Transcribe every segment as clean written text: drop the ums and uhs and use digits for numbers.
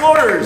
Explorers.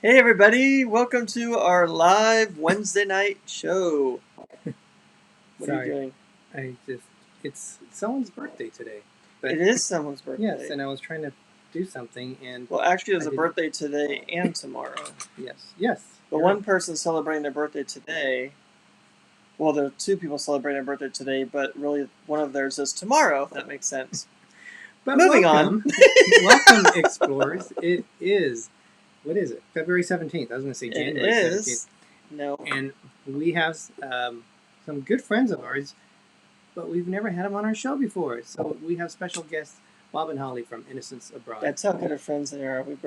Hey everybody, welcome to our live Wednesday night show. What are you doing? It's someone's birthday today. But it is someone's birthday. Yes, and I was trying to do something and... Well, actually there's a birthday today and tomorrow. Yes. But one person's celebrating their birthday today. Well, there are two people celebrating their birthday today, but really one of theirs is tomorrow, if that makes sense. But moving on. Welcome, Explorers. It is... What is it? February 17th. I was going to say January 17th. No. And we have some good friends of ours, but we've never had them on our show before. So we have special guests, Bob and Holly from Innocence Abroad. That's how good of friends they are. We've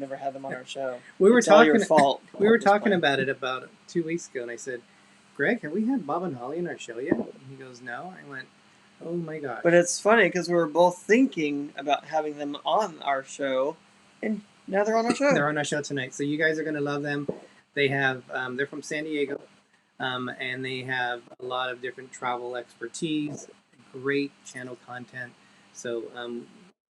never had them on our show. It's all your fault. We were talking about it about 2 weeks ago, and I said, Greg, have we had Bob and Holly in our show yet? And he goes, no. I went, oh my gosh. But it's funny because we were both thinking about having them on our show, and now they're on our show. They're on our show tonight, so you guys are going to love them. They have, they're from San Diego, and they have a lot of different travel expertise, great channel content. So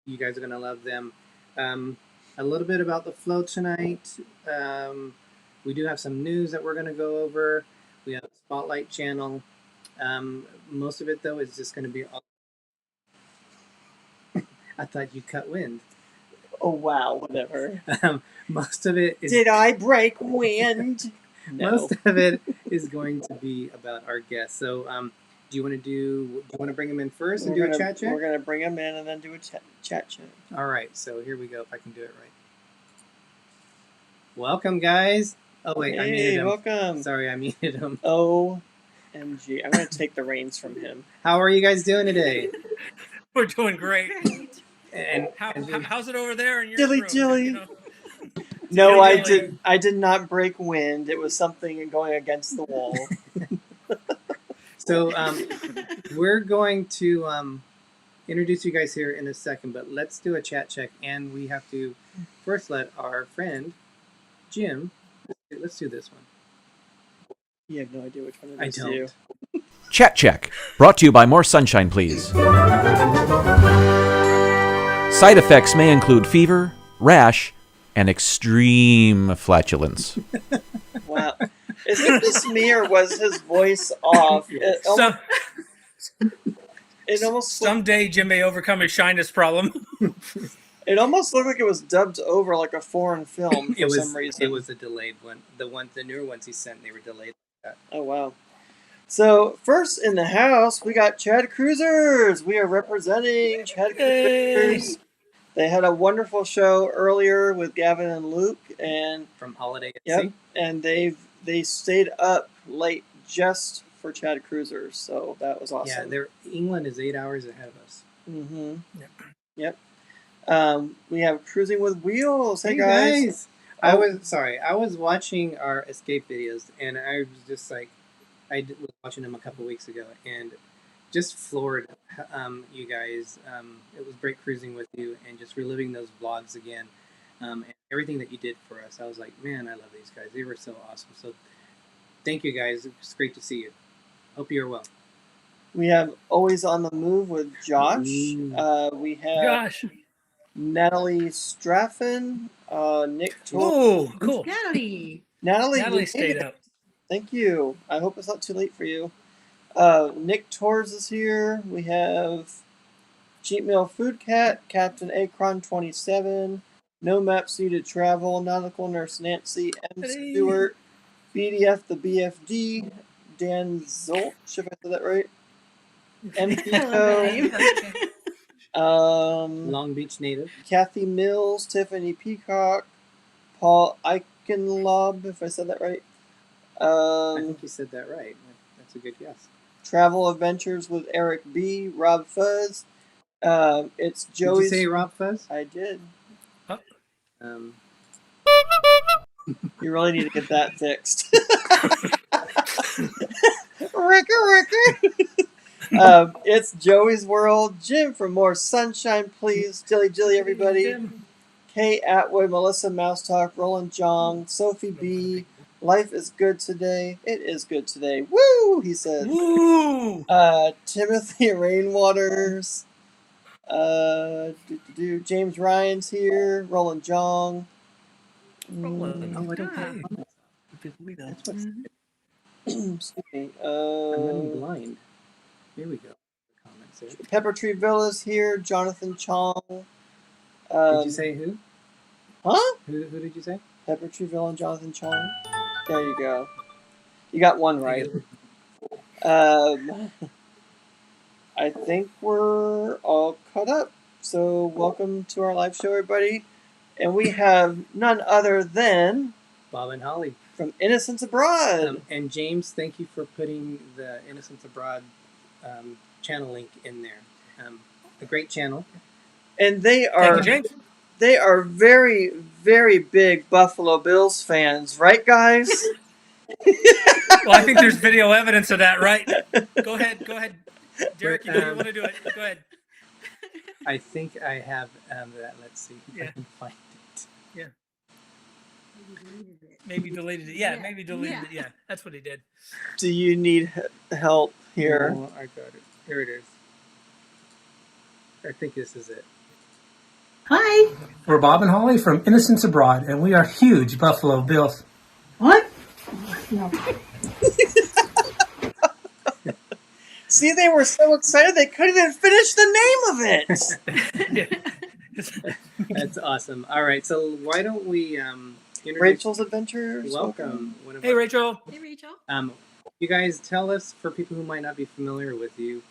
you guys are going to love them. A little bit about the flow tonight. We do have some news that we're going to go over. We have a Spotlight channel. Most of it, though, is just going to be... I thought you cut wind. Oh, wow, whatever. Most of it is... Did I break wind? No. Most of it is going to be about our guests. So do you want to bring them in first and do a chat chat? We're going to bring them in and then do a chat chat. All right, so here we go, if I can do it right. Welcome, guys. Oh, wait, I muted him. Welcome. Sorry, I muted him. OMG. I'm going to take the reins from him. How are you guys doing today? We're doing great. And how's it over there in your Dilly room? dilly. You know? No, Dilly. I did not break wind. It was something going against the wall. So we're going to introduce you guys here in a second, but let's do a chat check, and we have to first let our friend Jim. Let's do this one. You have no idea which one it I is. don't. Chat Check, brought to you by More Sunshine, Please. Side effects may include fever, rash, and extreme flatulence. Wow. Is it just me or was his voice off? It almost Someday Jim may overcome his shyness problem. It almost looked like it was dubbed over like a foreign film for some reason. It was a delayed one. The newer ones he sent, they were delayed like that. Oh, wow. So, first in the house, we got ChadCruisers. We are representing ChadCruisers. They had a wonderful show earlier with Gavin and Luke, and from Holiday at Sea. And they stayed up late just for ChadCruisers, so that was awesome. Yeah, England is 8 hours ahead of us. Mm-hmm. Yep. We have Cruising with Wheels. Hey guys. I was watching our escape videos, and I was just like, was watching them a couple weeks ago, and just floored you guys. It was great cruising with you and just reliving those vlogs again, and everything that you did for us. I was like, man, I love these guys. They were so awesome. So thank you guys. It's great to see you. Hope you're well. We have Always on the Move with Josh. We have Natalie Straffen, Nick Torres. Oh, cool. Natalie stayed up. Thank you. I hope it's not too late for you. Nick Torres is here. We have Cheap Meal Food Cat, Captain Akron 27, No Maps Needed Travel, Nautical Nurse Nancy, M. Stewart, BDF the BFD, Dan Zolch, if I said that right. M. Pico, Long Beach native. Kathy Mills, Tiffany Peacock, Paul Eichenlob, if I said that right. I think you said that right. That's a good guess. Travel Adventures with Eric B. RobFuz. It's Joey's. Did you say RobFuz? I did. Huh? You really need to get that fixed. Ricker. It's Joey's World. Jim from More Sunshine, Please. Dilly, everybody. Kay Atwood, Melissa Mousetalk, Roland Jong, Sophie B. Life is good today. It is good today. Woo! He said. Woo! Timothy Rainwaters. James Ryan's here. Roland Jong. Roland. Oh, I don't Hi. That's what's Excuse me. I'm running blind. Here we go. Comments there. Pepper Tree Villas here. Jonathan Chong. Did you say who? Huh? Who did you say? Pepper Tree Villa and Jonathan Chong. There you go. You got one right. I think we're all caught up. So welcome to our live show, everybody. And we have none other than Bob and Holly from Innocents Abroad. And James, thank you for putting the Innocents Abroad channel link in there. A great channel. And they Thank you, James. They are very, very big Buffalo Bills fans, right, guys? Well, I think there's video evidence of that, right? Go ahead. Derick, you want to do it. Go ahead. I think I have that. Let's see if I can find it. Yeah. Maybe deleted it. Yeah, maybe deleted it. Yeah, that's what he did. Do you need help here? Oh, I got it. Here it is. I think this is it. Hi. We're Bob and Holly from Innocents Abroad, and we are huge Buffalo Bills. What? No. See, they were so excited they couldn't even finish the name of it. That's awesome. All right, so why don't we introduce Rachel's Adventures. Welcome. Hey, Rachel. Hey, Rachel. You guys tell us, for people who might not be familiar with you,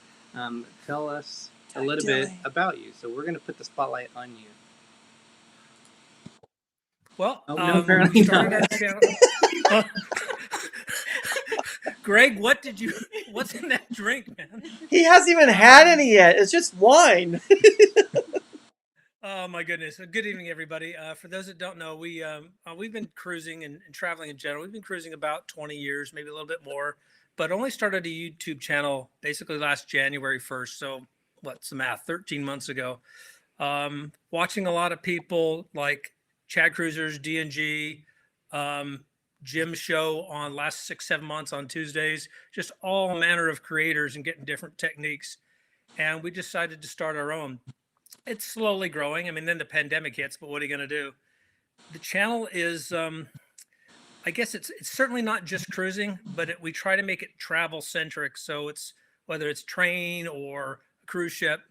tell us a little bit about you. So we're going to put the spotlight on you. Well, no, apparently not. Greg, what's in that drink, man? He hasn't even had any yet. It's just wine. Oh my goodness! Good evening, everybody. For those that don't know, we've been cruising and traveling in general. We've been cruising about 20 years, maybe a little bit more, but only started a YouTube channel basically last January 1st. So what's the math? 13 months ago. Watching a lot of people like ChadCruisers, D&G, Jim's show on last 6-7 months on Tuesdays, just all manner of creators and getting different techniques. And we decided to start our own. It's slowly growing. I mean, then the pandemic hits, but what are you going to do? The channel is, I guess it's certainly not just cruising, but we try to make it travel centric. So it's whether it's train or a cruise ship,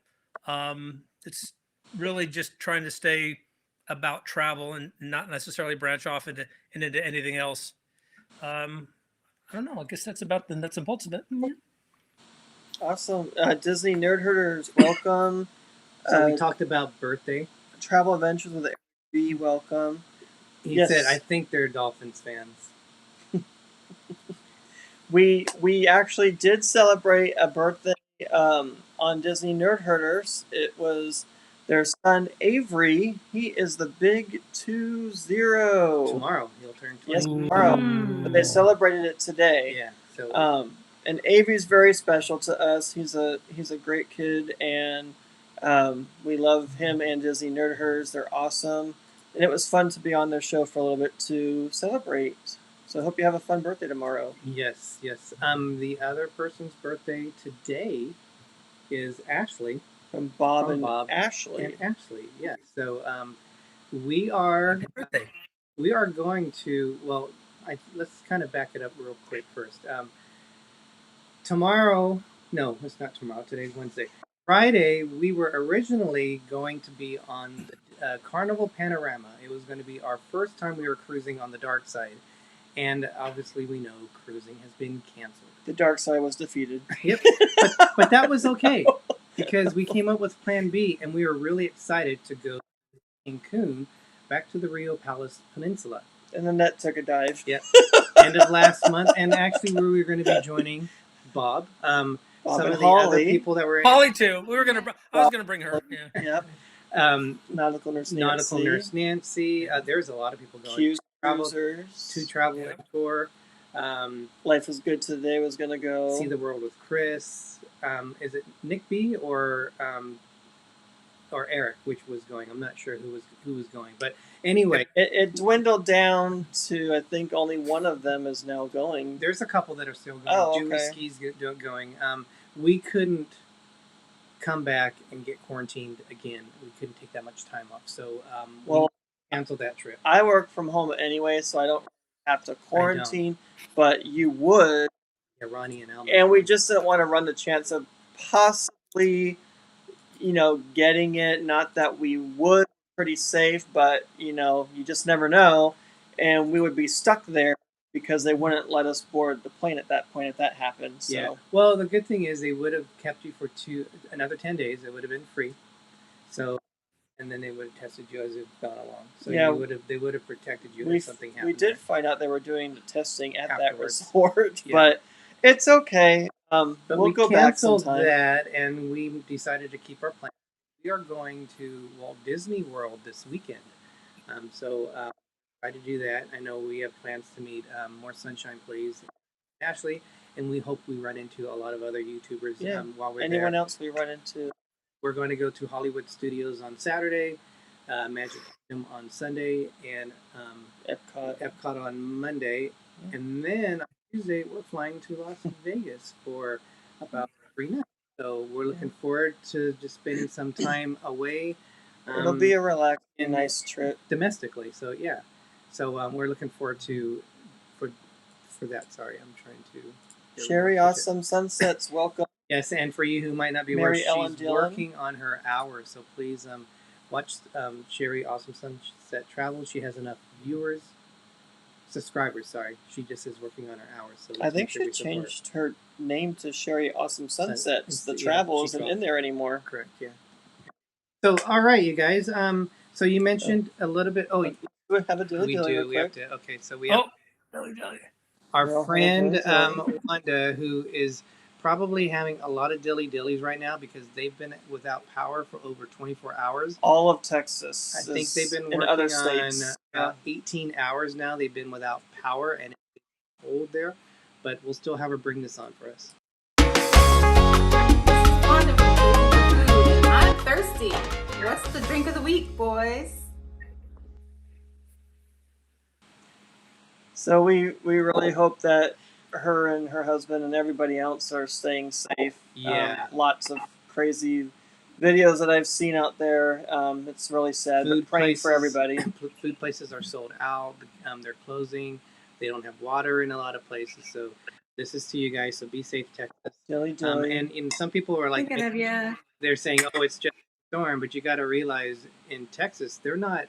it's really just trying to stay about travel and not necessarily branch off into anything else. I don't know. I guess that's about the nuts and bolts of it. Awesome. Disney Nerd Herders, welcome. So we talked about birthday. Travel Adventures with Airbnb, welcome. He said, I think they're Dolphins fans. We actually did celebrate a birthday on Disney Nerd Herders. It was their son Avery. He is the big 20. Tomorrow he'll turn 20. Yes, tomorrow. But they celebrated it today. Yeah. So and Avery's very special to us. He's a great kid, and we love him and Disney Nerd Herders. They're awesome, and it was fun to be on their show for a little bit to celebrate. So I hope you have a fun birthday tomorrow. Yes. The other person's birthday today is Ashley. From Bob and Ashley. And Ashley, yes. So we are going to, well, let's kind of back it up real quick first. Tomorrow, no, it's not tomorrow. Today's Wednesday. Friday, we were originally going to be on the Carnival Panorama. It was going to be our first time we were cruising on the dark side. And obviously we know cruising has been canceled. The dark side was defeated. Yep. But that was okay because we came up with Plan B and we were really excited to go to Cancun back to the Rio Palace Peninsula. And then that took a dive. Yep. Ended last month. And actually we were going to be joining Bob. Bob some and of the Holly. other people that were Holly too. I was gonna bring her. Yeah. Yep. Nautical Nurse Nancy. There's a lot of people going. CruiseNews. To travel tour. Life is Good Today was gonna go. See the World with Chris. Is it Nick B or Eric, which was going? I'm not sure who was going, but anyway, it dwindled down to I think only one of them is now going. There's a couple that are still going. Oh, okay. Julie Ski's going. We couldn't come back and get quarantined again. We couldn't take that much time off, so we canceled that trip. I work from home anyway, so I don't have to quarantine. But you would. Yeah, Ronnie and Elma. And we just didn't want to run the chance of possibly, getting it. Not that we would, pretty safe, but you just never know, and we would be stuck there because they wouldn't let us board the plane at that point if that happened. So. Yeah. Well, the good thing is they would have kept you for another 10 days. It would have been free. So, and then they would have tested you as you've gone along. So yeah, they would have protected you if something happened. We did find out they were doing the testing at that Afterwards. resort, Yeah. but it's okay. But we'll go back sometime. That, and we decided to keep our plan. We are going to Walt Disney World this weekend. Try to do that. I know we have plans to meet More Sunshine Please, Ashley, and we hope we run into a lot of other YouTubers while we're there. Anyone else we run into? We're going to go to Hollywood Studios on Saturday, Magic Kingdom on Sunday, and Epcot on Monday. Yeah. And then on Tuesday, we're flying to Las Vegas for about 3 nights. So we're looking forward to just spending some time away. It'll be a relaxing, nice trip. Domestically, so yeah. So we're looking forward for that. Sorry, I'm trying to. Sherry Awesome Sunsets, welcome. Yes, and for you who might not be aware, she's working on her hours. So please watch Sherry Awesome Sunset Travel. She has enough subscribers. Sorry, she just is working on her hours. So I think she changed her name to Sherry Awesome Sunsets. The travel isn't in there anymore. Correct. Yeah. So all right, you guys. So you mentioned a little bit. Oh. We have a dilly. We have to. Okay, so we have dilly. Our friend Wanda, who is probably having a lot of dillies right now because they've been without power for over 24 hours. All of Texas. I think they've been in working other on states. about 18 hours now. They've been without power and it's cold there, but we'll still have her bring this on for us. Wonderful food. I'm thirsty. What's the drink of the week, boys? So we really hope that her and her husband and everybody else are staying safe. Yeah. Lots of crazy videos that I've seen out there. It's really sad. But praying for everybody. Food places are sold out. They're closing. They don't have water in a lot of places. So this is to you guys. So be safe, Texas. Dilly. And some people are like, Thinking of ya. they're saying, "Oh, it's just a storm," but you got to realize in Texas, they're not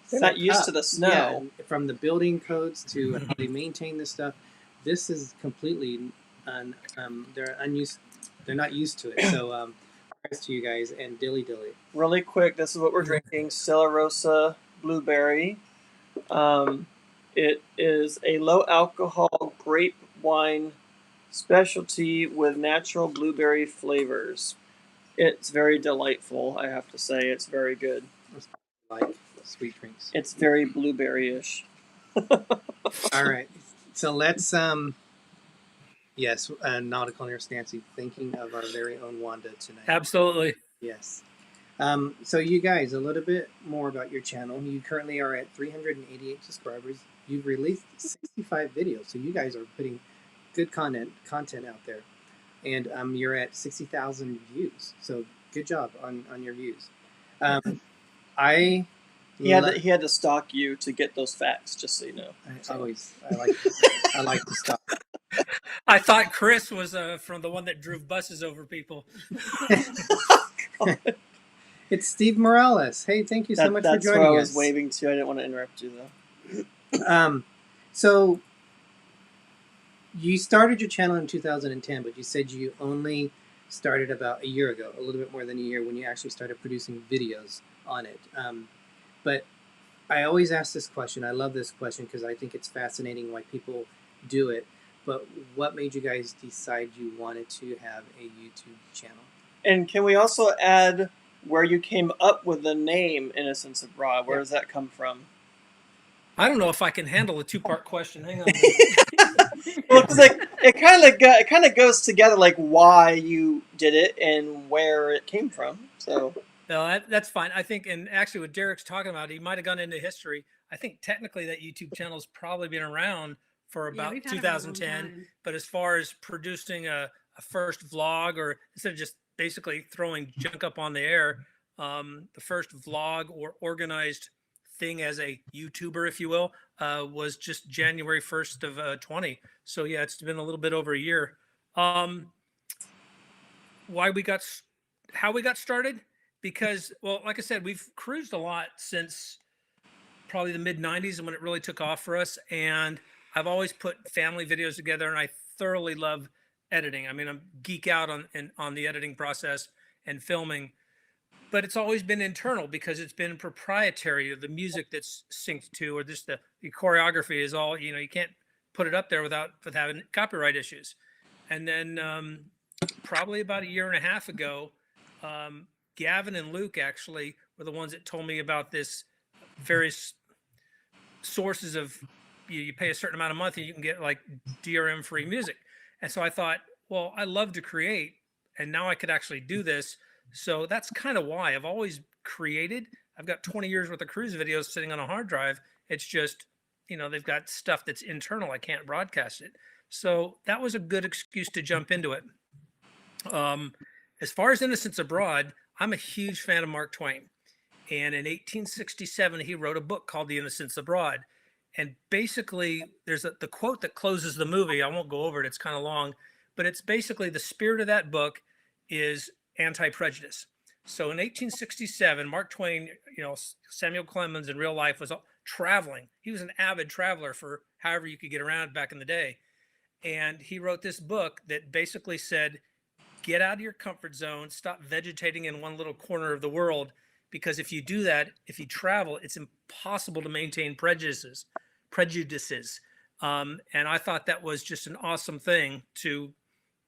set used up. to the snow. Yeah, from the building codes to how they maintain this stuff. This is completely they're unused. They're not used to it. So prayers to you guys and dilly. Really quick, this is what we're drinking: Stella Rosa Blueberry. It is a low alcohol grape wine specialty with natural blueberry flavors. It's very delightful, I have to say. It's very good. Like sweet drinks. It's very blueberry-ish. All right. So let's yes, Nautical Nurse Nancy, thinking of our very own Wanda tonight. Absolutely. Yes. So you guys, a little bit more about your channel. You currently are at 388 subscribers. You've released 65 videos, so you guys are putting good content out there, and you're at 60,000 views. So good job on your views. He had to stalk you to get those facts, just so you know. I like to stop. I thought Chris was from the one that drove buses over people. It's Steve Morales. Hey, thank you so much for joining us. That's what I was waving to. I didn't want to interrupt you, though. So you started your channel in 2010, but you said you only started about a year ago, a little bit more than a year, when you actually started producing videos on it. But I always ask this question. I love this question because I think it's fascinating why people do it. But what made you guys decide you wanted to have a YouTube channel? And can we also add where you came up with the name Innocents Abroad? Where does that come from? I don't know if I can handle a two-part question. Hang on. Well, because it kind of goes together, like why you did it and where it came from. So No, that's fine. I think, and actually what Derick's talking about, he might have gone into history. I think technically that YouTube channel's probably been around for about we've had it for a long 2010. time. But as far as producing a first vlog, or instead of just basically throwing junk up on the air, the first vlog or organized thing as a YouTuber, if you will, was just January 1st of 20. So yeah, it's been a little bit over a year. How we got started? Because, well, like I said, we've cruised a lot since probably the mid 90s and when it really took off for us. And I've always put family videos together, and I thoroughly love editing. I mean, I'm geek out on the editing process and filming, but it's always been internal because it's been proprietary. The music that's synced to, or just the choreography is all, you can't put it up there without having copyright issues. And then probably about a year and a half ago, Gavin and Luke actually were the ones that told me about this various sources of you pay a certain amount a month and you can get like DRM free music. And so I thought, well, I love to create and now I could actually do this. So that's kind of why I've always created. I've got 20 years worth of cruise videos sitting on a hard drive. It's just, they've got stuff that's internal. I can't broadcast it. So that was a good excuse to jump into it. As far as Innocents Abroad, I'm a huge fan of Mark Twain. And in 1867, he wrote a book called The Innocents Abroad. And basically, there's the quote that closes the movie. I won't go over it. It's kind of long. But it's basically the spirit of that book is anti-prejudice. So in 1867, Mark Twain, Samuel Clemens in real life was traveling. He was an avid traveler for however you could get around back in the day. And he wrote this book that basically said, get out of your comfort zone, stop vegetating in one little corner of the world, because if you do that, if you travel, it's impossible to maintain prejudices. And I thought that was just an awesome thing to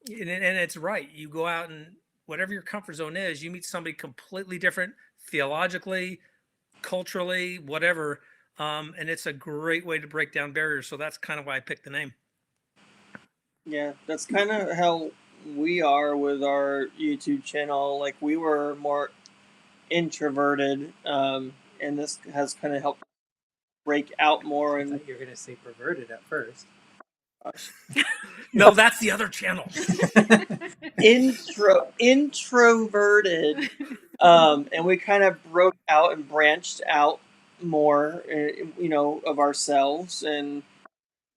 and it's right. You go out and whatever your comfort zone is, you meet somebody completely different theologically, culturally, whatever. And it's a great way to break down barriers. So that's kind of why I picked the name. Yeah, that's kind of how we are with our YouTube channel. Like, we were more introverted, and this has kind of helped break out more. I And thought you were going to say perverted at first. No, that's the other channel. introverted, and we kind of broke out and branched out more, of ourselves, and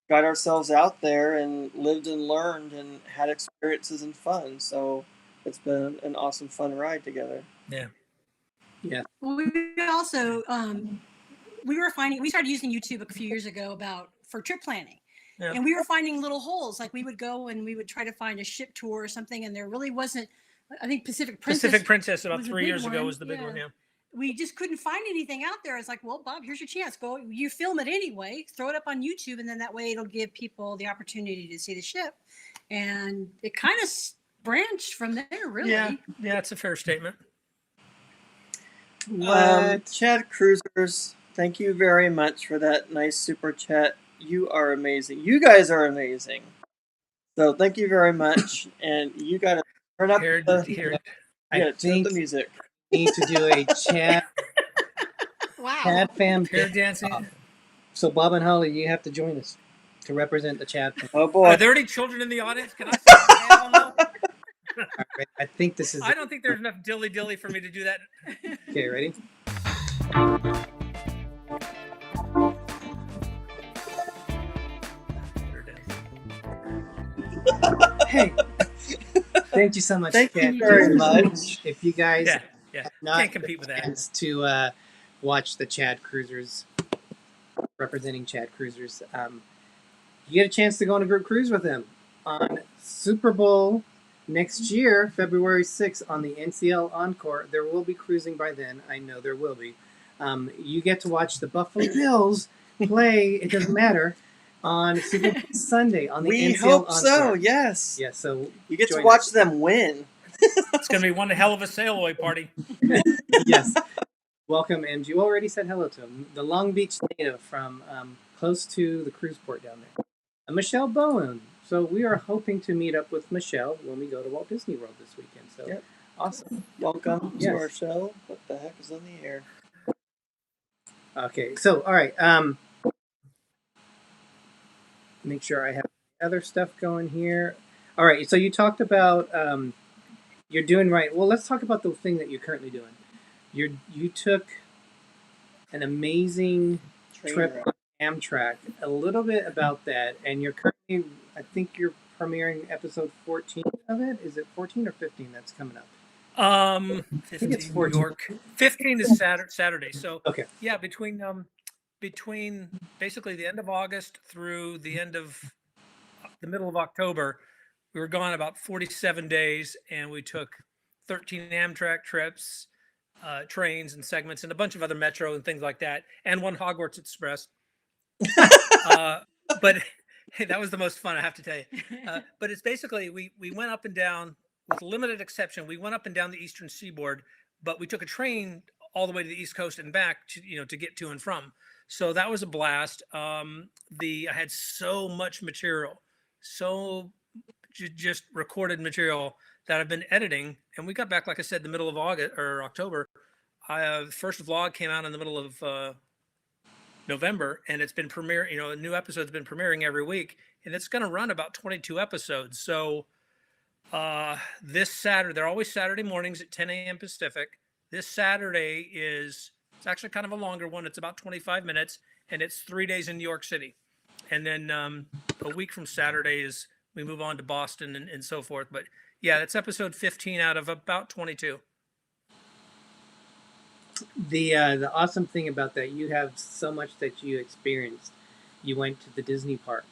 got ourselves out there and lived and learned and had experiences and fun. So it's been an awesome, fun ride together. Yeah. Well, we also we started using YouTube a few years ago for trip planning. Yeah. And we were finding little holes. Like, we would go and we would try to find a ship tour or something, and there really wasn't. I think Pacific Princess about was a 3 big years ago one. was the big one. Yeah. We just couldn't find anything out there. It's like, well, Bob, here's your chance. Go, you film it anyway, throw it up on YouTube, and then that way it'll give people the opportunity to see the ship. And it kind of branched from there, really. Yeah, it's a fair statement. ChadCruisers, thank you very much for that nice super chat. You are amazing. You guys are amazing. So thank you very much. And you got to turn up Here. turn I up think the music. we need to do a Chad Wow. Chad fam. Pair dancing. So Bob and Holly, you have to join us to represent the Chad fam. Oh boy. Are there any children in the audience? Can I say hell no? All right, I think this is. I don't think there's enough dilly for me to do that. Okay, ready? Hey, thank you so much. Thank you Kat. very much. If you guys Yeah. have not Can't compete with that. chance to watch the ChadCruisers representing ChadCruisers, you get a chance to go on a group cruise with them on Super Bowl next year, February 6th, on the NCL Encore. There will be cruising by then. I know there will be. You get to watch the Buffalo Bills play. It doesn't matter. On Super Bowl Sunday on the We NCL hope Encore. so, yes. Yeah, so You get to join watch us. them win. It's going to be one hell of a sail away party. Yes. Welcome, and you already said hello to him. The Long Beach native from close to the cruise port down there. Michelle Bowen. So we are hoping to meet up with Michelle when we go to Walt Disney World this weekend. So Yep. awesome. Welcome Yes. to our show. What the heck is on the air? Okay, so all right. Make sure I have other stuff going here. All right, so you talked about you're doing right. Well, let's talk about the thing that you're currently doing. You took an amazing Train trip wreck. on Amtrak. A little bit about that, and you're currently, I think you're premiering episode 14 of it. Is it 14 or 15 that's coming up? 15 it's New 14. York. 15 is Saturday. So Okay. yeah, between basically the end of August through the end of the middle of October, we were gone about 47 days, and we took 13 Amtrak trips, trains and segments, and a bunch of other metro and things like that, and one Hogwarts Express. But that was the most fun, I have to tell you. But it's basically we went up and down, with limited exception. We went up and down the eastern seaboard, but we took a train all the way to the East Coast and back to get to and from. So that was a blast. I had so much material, just recorded material that I've been editing, and we got back, like I said, the middle of August or October. The first vlog came out in the middle of November, and it's been premiering. A new episode's been premiering every week, and it's going to run about 22 episodes. So this Saturday, they're always Saturday mornings at 10 a.m. Pacific. This Saturday it's actually kind of a longer one. It's about 25 minutes, and it's 3 days in New York City. And then a week from Saturday we move on to Boston and so forth. But yeah, that's episode 15 out of about 22. The awesome thing about that, you have so much that you experienced. You went to the Disney parks.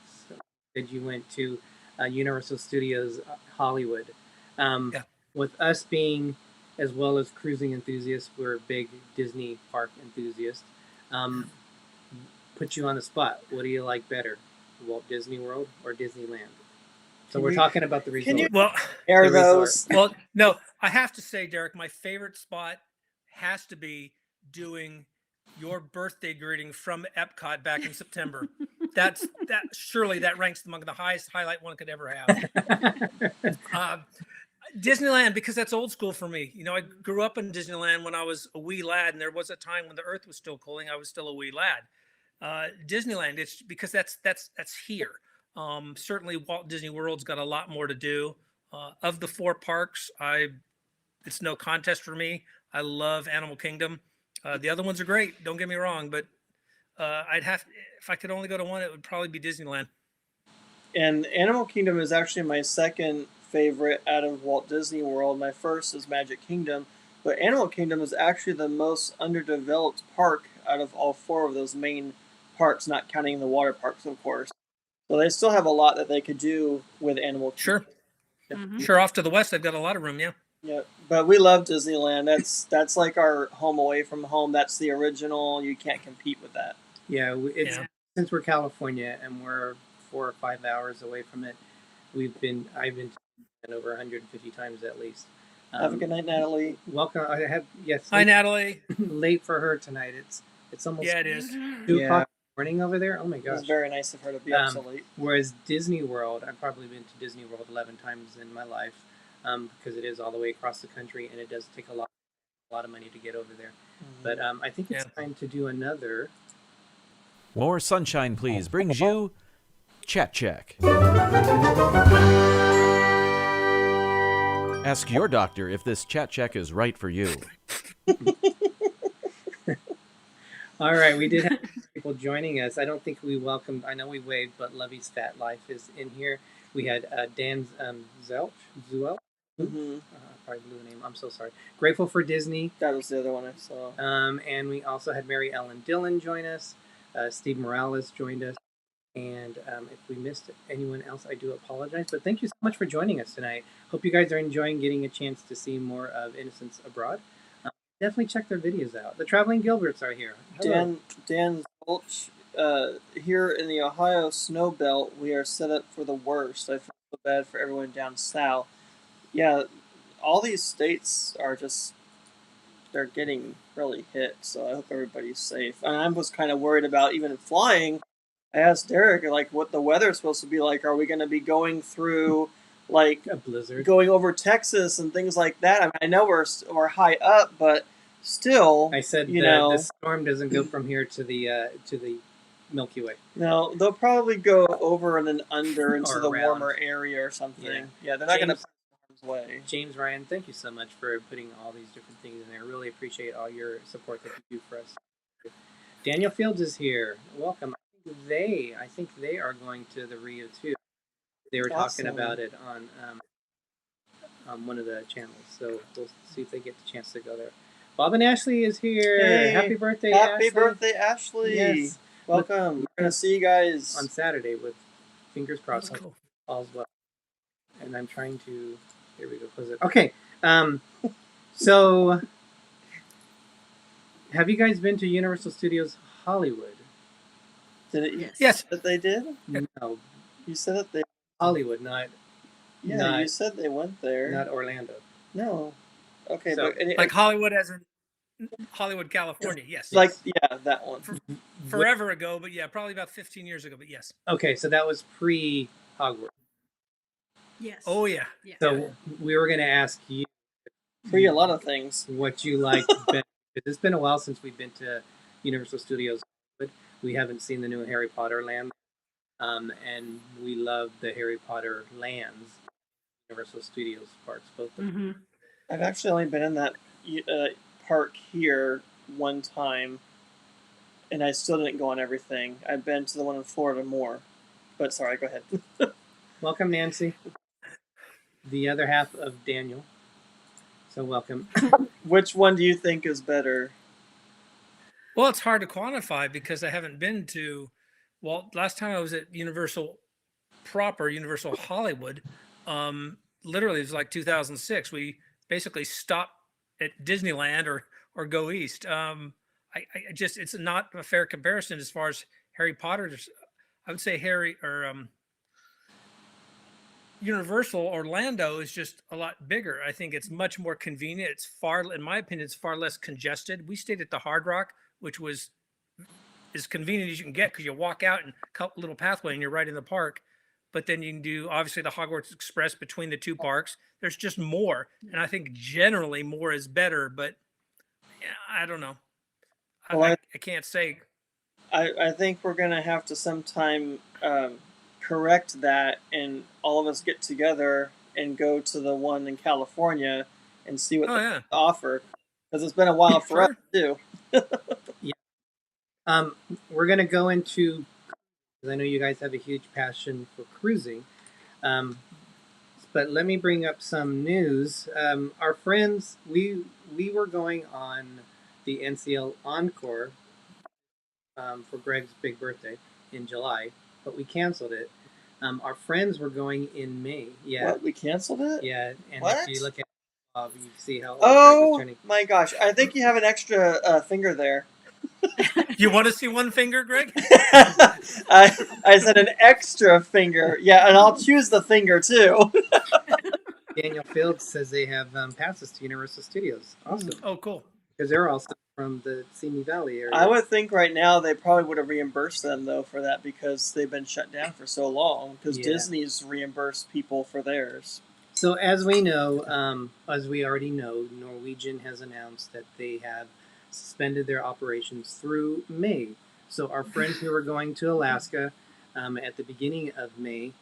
You went to Universal Studios Hollywood. Yeah. With us being, as well as cruising enthusiasts, we're big Disney park enthusiasts. Put you on the spot. What do you like better, Walt Disney World or Disneyland? So we're talking about the Can you- resort. Well, Air The resort. those. well, no, I have to say, Derick, my favorite spot has to be doing your birthday greeting from Epcot back in September. Surely that ranks among the highest highlight one could ever have. Disneyland, because that's old school for me. You know, I grew up in Disneyland when I was a wee lad, and there was a time when the Earth was still cooling. I was still a wee lad. Disneyland, it's because that's here. Certainly, Walt Disney World's got a lot more to do. Of the 4 parks, it's no contest for me. I love Animal Kingdom. The other ones are great. Don't get me wrong, but if I could only go to one, it would probably be Disneyland. And Animal Kingdom is actually my second favorite out of Walt Disney World. My first is Magic Kingdom, but Animal Kingdom is actually the most underdeveloped park out of all 4 of those main parks, not counting the water parks, of course. So they still have a lot that they could do with Animal Kingdom. Sure. Sure. Off to the west, they've got a lot of room. Yeah. Yeah, but we love Disneyland. That's like our home away from home. That's the original. You can't compete with that. Yeah, Yeah. since we're California and we're 4 or 5 hours away from it, I've been to over 150 times at least. Have a good night, Natalie. Welcome. I have Hi, Natalie. late for her tonight. It's almost Yeah, it is. 2 Yeah. o'clock in the morning over there. Oh my It was gosh. very nice of her to be up so late. Whereas Disney World, I've probably been to Disney World 11 times in my life, because it is all the way across the country and it does take a lot of money to get over there. But I think it's time to do another. More sunshine, please, brings you Chat Check. Ask your doctor if this Chat Check is right for you. All right, we did have people joining us. I don't think we welcomed. I know we waved, but Lovey's Fat Life is in here. We had Dan Zuel. Probably blew the name. I'm so sorry. Grateful for Disney. That was the other one I saw. And we also had Mary Ellen Dillon join us. Steve Morales joined us. And if we missed anyone else, I do apologize. But thank you so much for joining us tonight. Hope you guys are enjoying getting a chance to see more of Innocents Abroad. Definitely check their videos out. The Traveling Gilberts are here. Hello. Dan Zulch, here in the Ohio snow belt, we are set up for the worst. I feel so bad for everyone down south. Yeah, all these states are they're getting really hit, so I hope everybody's safe. And I was kind of worried about even flying. I asked Derick, like, what the weather's supposed to be like. Are we going to be going through, like, A blizzard. going over Texas and things like that? I mean, I know we're high up, but still, I said know, the storm doesn't go from here to the Milky Way. no, they'll probably go over and then under into Or the around. warmer area or something. Yeah, they're not going to James- put it harm's way. James Ryan, thank you so much for putting all these different things in there. I really appreciate all your support that you do for us. Daniel Fields is here. Welcome. I think they are going to the Rio too. They were talking Awesome. about it on one of the channels, so we'll see if they get the chance to go there. Bob and Ashley is here. Hey, Happy birthday, Happy Ashley. birthday, Ashley! Yes. Welcome. We're going to see you guys. On Saturday with fingers crossed. That's cool. All's well. And I'm trying to. Here we go. Close it. Okay. So, have you guys been to Universal Studios Hollywood? Did it? Yes. Yes. That they did? No, You said that they. Hollywood, not Yeah, you said they went there. not Orlando. No. Okay, So, but Like Hollywood, as in Hollywood, California. Yes. like yeah, that one. Forever ago, but yeah, probably about 15 years ago. But yes. Okay, so that was pre Hogwarts. Yes. Oh yeah. Yeah. So we were going to ask you Free a lot of things. what you liked better. It's been a while since we've been to Universal Studios Hollywood. We haven't seen the new Harry Potter land, and we love the Harry Potter lands, Universal Studios parks, both of them. Mm-hmm. I've actually only been in that park here one time, and I still didn't go on everything. I've been to the one in Florida more. But sorry, go ahead. Welcome, Nancy. The other half of Daniel. So welcome. Which one do you think is better? Well, it's hard to quantify because I haven't been to. Well, last time I was at Universal proper, Universal Hollywood, literally it was like 2006. We basically stopped at Disneyland or go east. I just it's not a fair comparison as far as Harry Potter. I would say Harry or Universal Orlando is just a lot bigger. I think it's much more convenient. It's far, in my opinion, it's far less congested. We stayed at the Hard Rock, which was as convenient as you can get because you walk out and cut a little pathway and you're right in the park. But then you can do obviously the Hogwarts Express between the two parks. There's just more, and I think generally more is better. But yeah, I don't know. Well, I can't say. I think we're gonna have to sometime correct that, and all of us get together and go to the one in California and see what Oh they yeah, offer, because it's been a while for us sure. too. We're gonna go into, because I know you guys have a huge passion for cruising. But let me bring up some news. Our friends, we were going on the NCL Encore for Greg's big birthday in July, but we canceled it. Our friends were going in May. Yeah, What, we canceled it? yeah. And What? if you look at you see how old Greg was Oh turning. my gosh! I think you have an extra finger there. You want to see one finger, Greg? I said an extra finger. Yeah, and I'll choose the finger too. Daniel Fields says they have passes to Universal Studios. Awesome. Oh, cool. Because they're also from the Simi Valley area. I would think right now they probably would have reimbursed them though for that because they've been shut down for so long. Because Yeah. Disney's reimbursed people for theirs. So as we know, as we already know, Norwegian has announced that they have suspended their operations through May. So our friends who were going to Alaska at the beginning of May,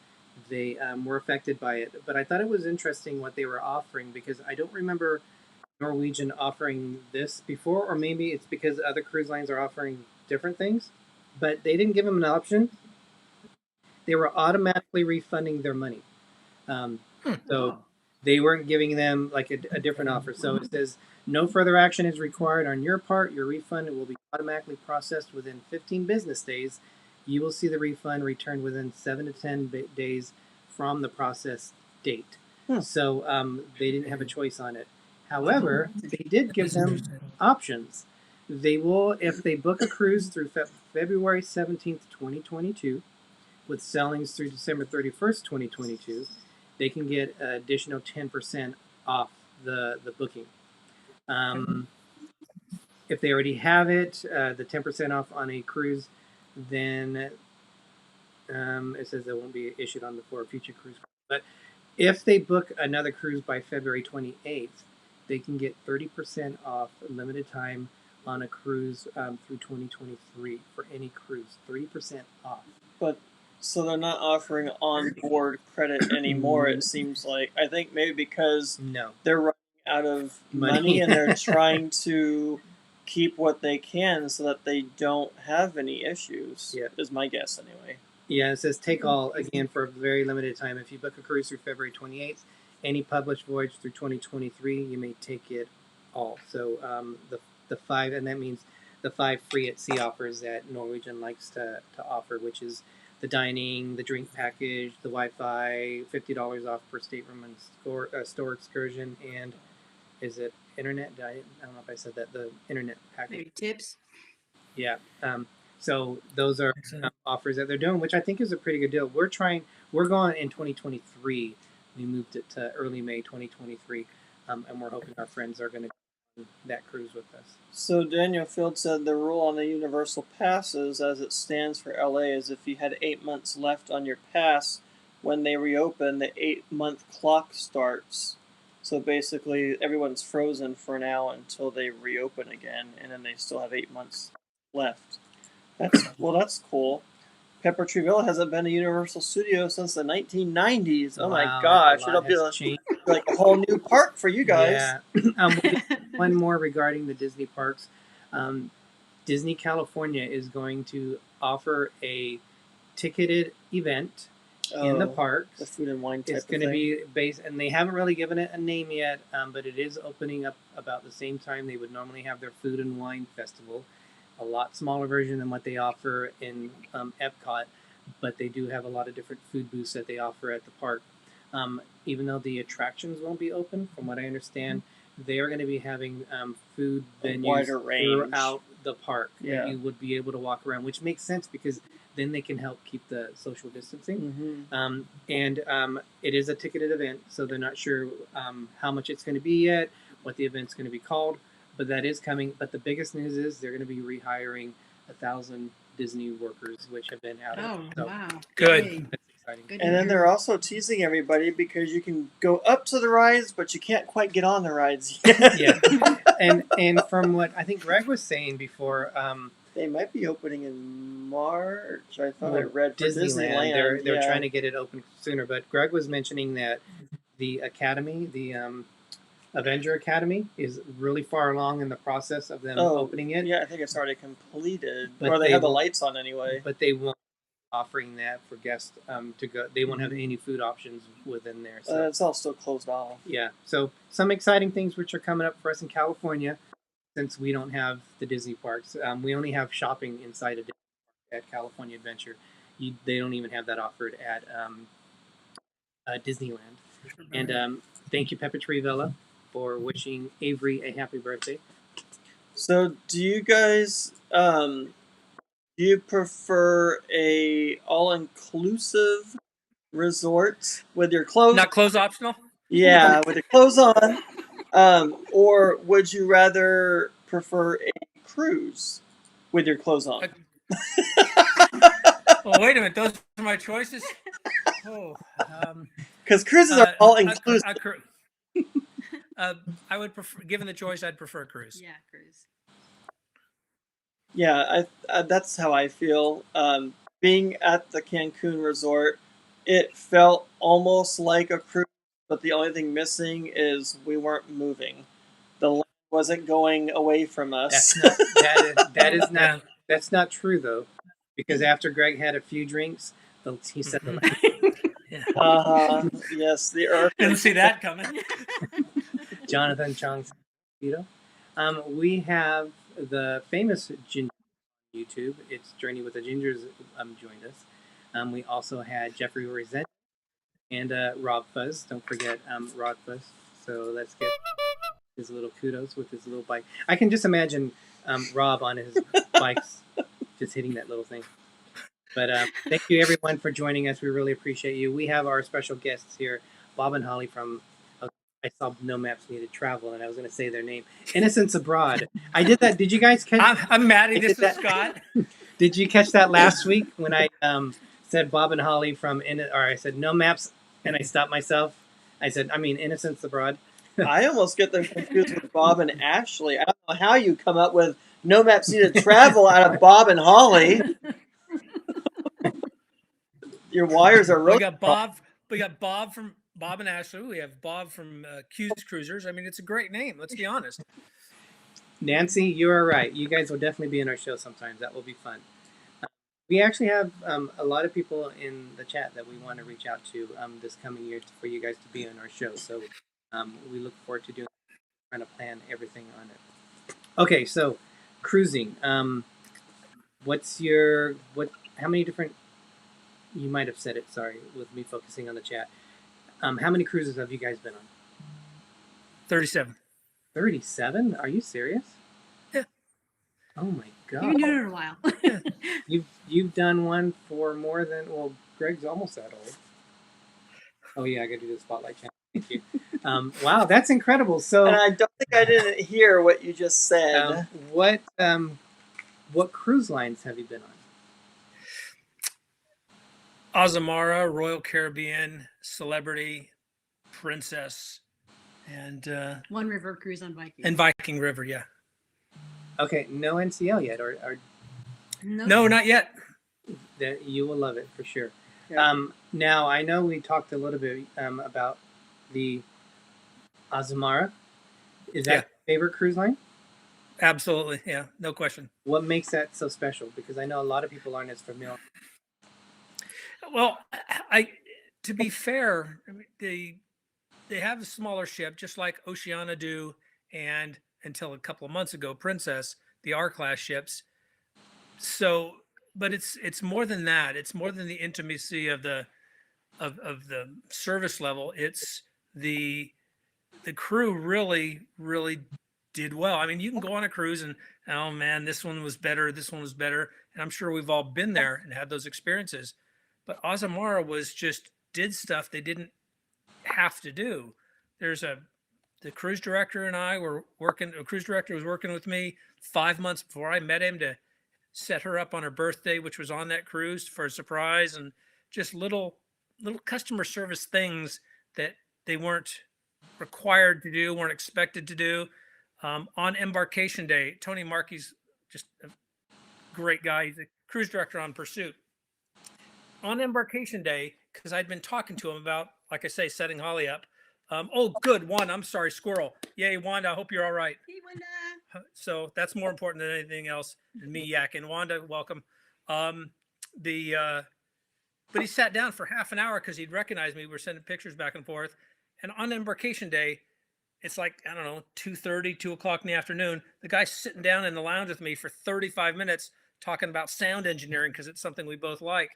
they were affected by it. But I thought it was interesting what they were offering because I don't remember Norwegian offering this before, or maybe it's because other cruise lines are offering different things. But they didn't give them an option. They were automatically refunding their money. So they weren't giving them like a different offer. So it says no further action is required on your part. Your refund will be automatically processed within 15 business days. You will see the refund returned within 7 to 10 days from the process date. So they didn't have a choice on it. However, they did give them options. They will, if they book a cruise through February 17th, 2022, with sailings through December 31st, 2022, they can get an additional 10% off the booking. If they already have it, the 10% off on a cruise, then it says it won't be issued on for a future cruise. But if they book another cruise by February 28th, they can get 30% off limited time on a cruise through 2023 for any cruise. 30% off. But so they're not offering on-board credit anymore. It seems like I think maybe because No. they're running out of money and they're trying to keep what they can so that they don't have any issues. Yeah. Is my guess anyway. Yeah, it says take all again for a very limited time. If you book a cruise through February 28th, any published voyage through 2023, you may take it all. So the 5, and that means the 5 free at sea offers that Norwegian likes to offer, which is the dining, the drink package, the Wi-Fi, $50 off per stateroom and store excursion, and is it internet? I don't know if I said that. The internet package. Maybe tips. Yeah. So those are offers that they're doing, which I think is a pretty good deal. We're going in 2023. We moved it to early May 2023, and we're hoping our friends are going to go on that cruise with us. So Daniel Field said the rule on the Universal passes, as it stands for LA, is if you had 8 months left on your pass, when they reopen, the 8-month clock starts. So basically, everyone's frozen for now until they reopen again, and then they still have 8 months left. That's cool. Pepper Tree Villa hasn't been a Universal Studio since the 1990s. Oh my gosh, it'll be like a whole new park for you guys. Yeah. One more regarding the Disney parks. Disney California is going to offer a ticketed event in the parks. The food and wine type. It's going to be based, and they haven't really given it a name yet, but it is opening up about the same time they would normally have their food and wine festival. A lot smaller version than what they offer in Epcot, but they do have a lot of different food booths that they offer at the park. Even though the attractions won't be open, from what I understand, they are going to be having food venues throughout the park. Yeah. That you would be able to walk around, which makes sense because then they can help keep the social distancing. Mm-hmm. It is a ticketed event, so they're not sure how much it's going to be yet, what the event's going to be called, but that is coming. But the biggest news is they're going to be rehiring 1,000 Disney workers, which have been out. Oh, So wow. Good. Yay. that's exciting. Good And to then hear. they're also teasing everybody because you can go up to the rides, but you can't quite get on the rides yet. Yeah, and from what I think Greg was saying before, They might be opening in March. I thought I well, read for Disneyland. they're yeah. trying to get it open sooner. But Greg was mentioning that the Academy, the Avenger Academy, is really far along in the process of them opening it. Yeah, I think it's already completed, But or they they have the will- lights on anyway. But they won't be offering that for guests to go. They won't have any food options within there. So It's all still closed off. yeah, so some exciting things which are coming up for us in California, since we don't have the Disney parks. We only have shopping inside of Disney at California Adventure. They don't even have that offered at Disneyland. And thank you, Pepper Trivella, for wishing Avery a happy birthday. So, do you guys do you prefer a all-inclusive resort with your clothes? Not clothes optional. Yeah, with your clothes on. Or would you rather prefer a cruise with your clothes on? Well, wait a minute. Those are my choices. Oh, Because cruises are all a inclusive. I would prefer, given the choice, I'd prefer a cruise. Yeah, cruise. Yeah, that's how I feel. Being at the Cancun resort, it felt almost like a cruise, but the only thing missing is we weren't moving. The land wasn't going away from us. That's not true though, because after Greg had a few drinks, he said Yes, the earth. Didn't see that coming. Jonathan Chong's mosquito. We have the famous Ginger on YouTube. It's Journey with the Gingers joined us. We also had Jeffrey Resent and RobFuz. Don't forget RobFuz. So let's get his little kudos with his little bike. I can just imagine Rob on his bikes just hitting that little thing. But thank you everyone for joining us. We really appreciate you. We have our special guests here, Bob and Holly from I saw No Maps Needed Travel, and I was going to say their name, Innocents Abroad. I did that. Did you guys catch? I'm Maddie. I This did is that. Scott. Did you catch that last week when I said Bob and Holly from I said No Maps, and I stopped myself. I said, Innocents Abroad. I almost get them confused with Bob and Ashley. I don't know how you come up with No Maps Needed Travel out of Bob and Holly. Your wires are We really. got Bob. We got Bob from Bob and Ashley. We have Bob from CruiseNews. I mean, it's a great name. Let's be honest. Nancy, you are right. You guys will definitely be in our show sometimes. That will be fun. We actually have a lot of people in the chat that we want to reach out to this coming year for you guys to be on our show. So we look forward to trying to plan everything on it. Okay, so cruising. How many different? You might have said it. Sorry, with me focusing on the chat. How many cruises have you guys been on? 37. 37? Are you serious? Yeah. Oh my god. You've been doing it a while. You've done one for more than Greg's almost that old. Oh yeah, I got to do the spotlight channel. Thank you. Wow, that's incredible. So And I don't think I didn't hear what you just said. what cruise lines have you been on? Azamara, Royal Caribbean, Celebrity, Princess, and One River Cruise on Viking. and Viking River. Yeah. Okay, no NCL yet, or No, not yet. you will love it for sure. Yeah. Now I know we talked a little bit about the Azamara. Is that Yeah. your favorite cruise line? Absolutely. Yeah. No question. What makes that so special? Because I know a lot of people aren't as familiar. Well, to be fair, I mean, they have a smaller ship, just like Oceania do, and until a couple of months ago, Princess, the R-class ships. So, but it's more than that. It's more than the intimacy of the service level. It's the crew really did well. I mean, you can go on a cruise and, oh man, this one was better, this one was better. And I'm sure we've all been there and had those experiences. But Azamara was just did stuff they didn't have to do. There's the cruise director and I were working, a cruise director was working with me 5 months before I met him to set her up on her birthday, which was on that cruise for a surprise, and just little customer service things that they weren't required to do, weren't expected to do. On embarkation day, Tony Markey's just a great guy. He's a cruise director on Pursuit. On embarkation day, because I'd been talking to him about, like I say, setting Holly up. Oh, good, Wanda. I'm sorry, squirrel. Yay, Wanda. I hope you're all right. Hey, Wanda. So that's more important than anything else. Than me yakking. Wanda, welcome. But he sat down for half an hour because he'd recognized me. We were sending pictures back and forth. And on embarkation day, it's like, I don't know, 2:30, 2 o'clock in the afternoon. The guy's sitting down in the lounge with me for 35 minutes talking about sound engineering because it's something we both like.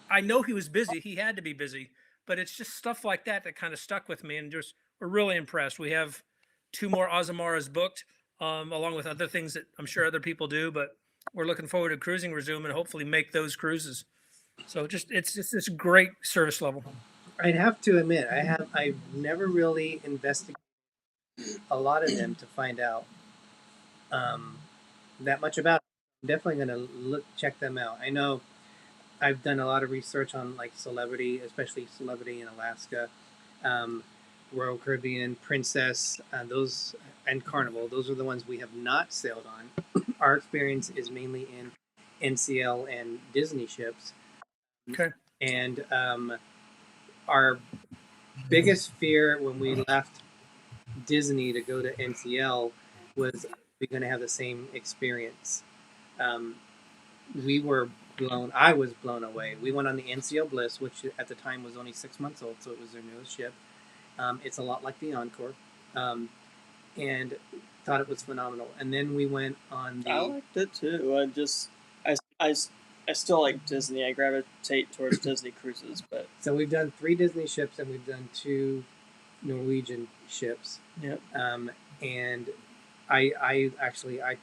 I know he was busy. He had to be busy. But it's just stuff like that that kind of stuck with me, and just we're really impressed. We have 2 more Azamaras booked, along with other things that I'm sure other people do. But we're looking forward to cruising resume and hopefully make those cruises. So it's just this great service level. I'd have to admit, I've never really investigated a lot of them to find out that much about it. I'm definitely going to check them out. I know I've done a lot of research on like Celebrity, especially Celebrity in Alaska, Royal Caribbean, Princess, those, and Carnival. Those are the ones we have not sailed on. Our experience is mainly in NCL and Disney ships. Okay. And our biggest fear when we left Disney to go to NCL was we're going to have the same experience. I was blown away. We went on the NCL Bliss, which at the time was only 6 months old, so it was their newest ship. It's a lot like the Encore, and thought it was phenomenal. And then we went on the... I liked it too. I still like Disney. I gravitate towards Disney cruises, but So we've done 3 Disney ships and we've done 2 Norwegian ships. Yep. And I actually I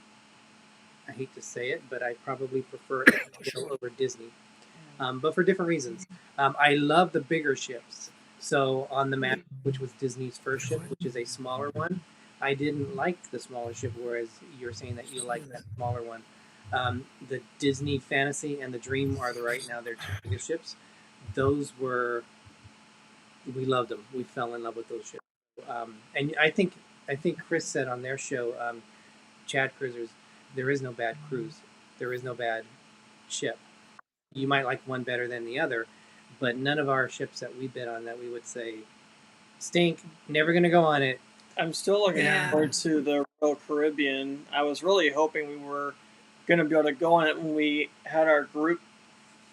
hate to say it, but I probably prefer NCL over Disney, but for different reasons. I love the bigger ships. So on the Madera, which was Disney's first ship, which is a smaller one, I didn't like the smaller ship, whereas you're saying that you like that smaller one. The Disney Fantasy and the Dream are right now their 2 biggest ships. Those were, we loved them. We fell in love with those ships. And I think Chris said on their show, ChadCruisers, there is no bad cruise. There is no bad ship. You might like one better than the other, but none of our ships that we bid on that we would say stink, never going to go on it. I'm still looking forward to the Royal Caribbean. I was really hoping we were going to be able to go on it when we had our group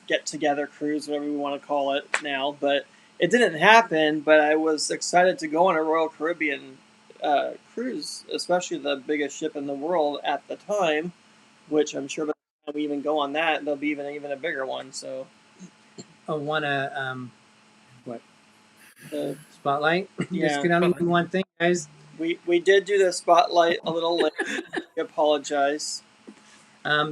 get-together cruise, whatever we want to call it now, but it didn't happen. But I was excited to go on a Royal Caribbean cruise, especially the biggest ship in the world at the time, which I'm sure by the time we even go on that, there'll be even a bigger one. So, What? the Spotlight? Yeah. Just get on one thing, guys. we did do the spotlight a little late. I apologize.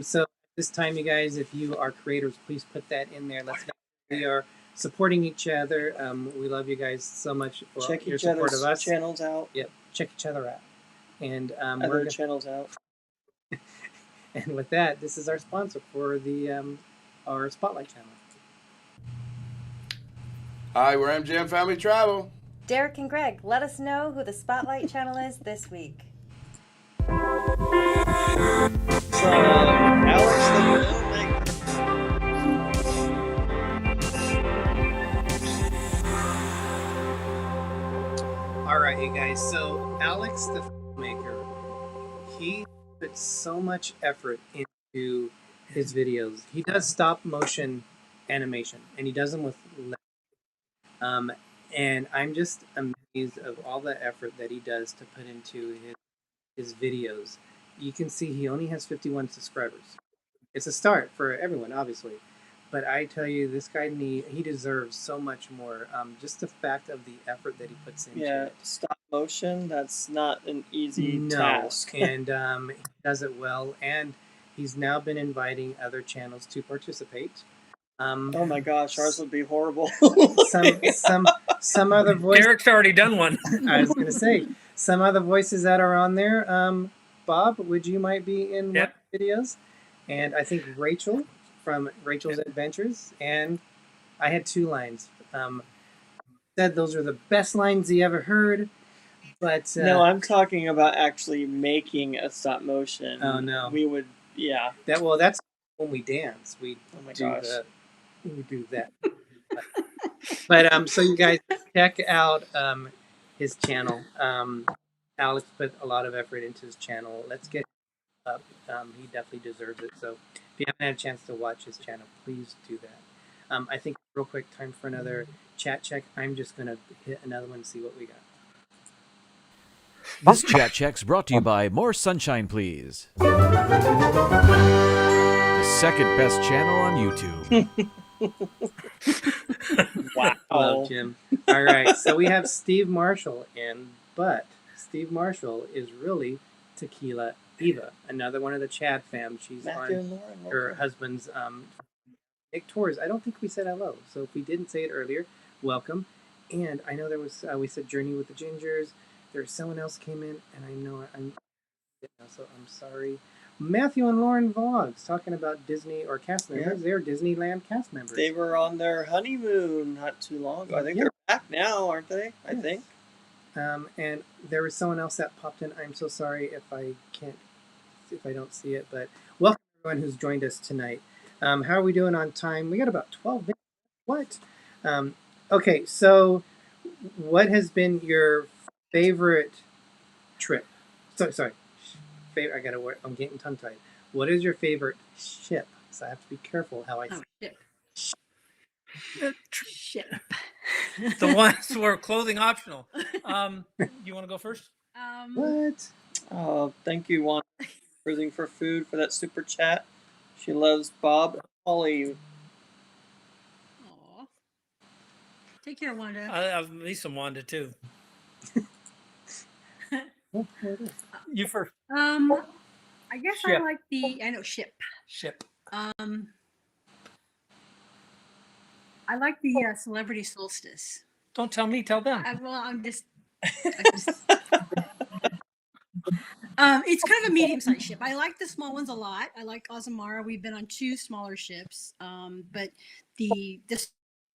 So this time, you guys, if you are creators, please put that in there. Let's make sure we are supporting each other. We love you guys so much for Check your each support other's of us. channels out. Yep, check each other out. And Other channels out. and with that, this is our sponsor for the our Spotlight channel. Hi, we're MGM Family Travel. Derick and Greg, let us know who the Spotlight channel is this week. Alex the Filmmaker. All right, you guys. So Alex the Filmmaker, he puts so much effort into his videos. He does stop motion animation, and he does them with and I'm just amazed of all the effort that he does to put into his videos. You can see he only has 51 subscribers. It's a start for everyone, obviously, But I tell you, this guy he deserves so much more. Just the fact of the effort that he puts into Yeah, it. stop motion, that's not an easy No, task. and he does it well. And he's now been inviting other channels to participate. Oh my gosh, ours would be horrible. some other voices. Derek's already done one. I was gonna say some other voices that are on there. Bob, would you might be in one of the videos? And I think Rachel from Rachel's Adventures. And I had 2 lines. Said those are the best lines he ever heard. But no, I'm talking about actually making a stop motion. Oh no, we would, yeah. That's when we dance. We oh my gosh. We do that. But so you guys check out his channel. Alex put a lot of effort into his channel. Let's get up. He definitely deserves it. So if you haven't had a chance to watch his channel, please do that. I think real quick, time for another chat check. I'm just gonna hit another one and see what we got. This chat check's brought to you by More Sunshine Please, the second best channel on YouTube. Wow. Hello, Jim. All right, so we have Steve Marshall in, but Steve Marshall is really Tequila Eva, another one of the Chad fam. She's Matthew on and Lauren, her husband's Nick Tours. I don't think we said hello, so if we didn't say it earlier, welcome. And I know there was we said Journey with the Gingers. There's someone else came in, and I know so I'm sorry. Matthew and Lauren Vlogs talking about Disney or cast members. They're Disneyland cast members. They were on their honeymoon not too long ago. I think they're back now, aren't they? I think. And there was someone else that popped in. I'm so sorry if I don't see it, but welcome everyone who's joined us tonight. How are we doing on time? We got about 12 minutes. What? Okay, so what has been your favorite trip? Sorry. I got a word. I'm getting tongue tied. What is your favorite ship? So I have to be careful how I say Ship. The ones who are clothing optional. You want to go first? What? Oh, thank you, Wanda, cruising for food for that super chat. She loves Bob and Holly. Aw. Take care, Wanda. I'll need some Wanda too. You first. I guess Ship. I like ship. Ship. I like the Celebrity Solstice. Don't tell me, tell them. It's kind of a medium-sized ship. I like the small ones a lot. I like Azamara. We've been on 2 smaller ships, but the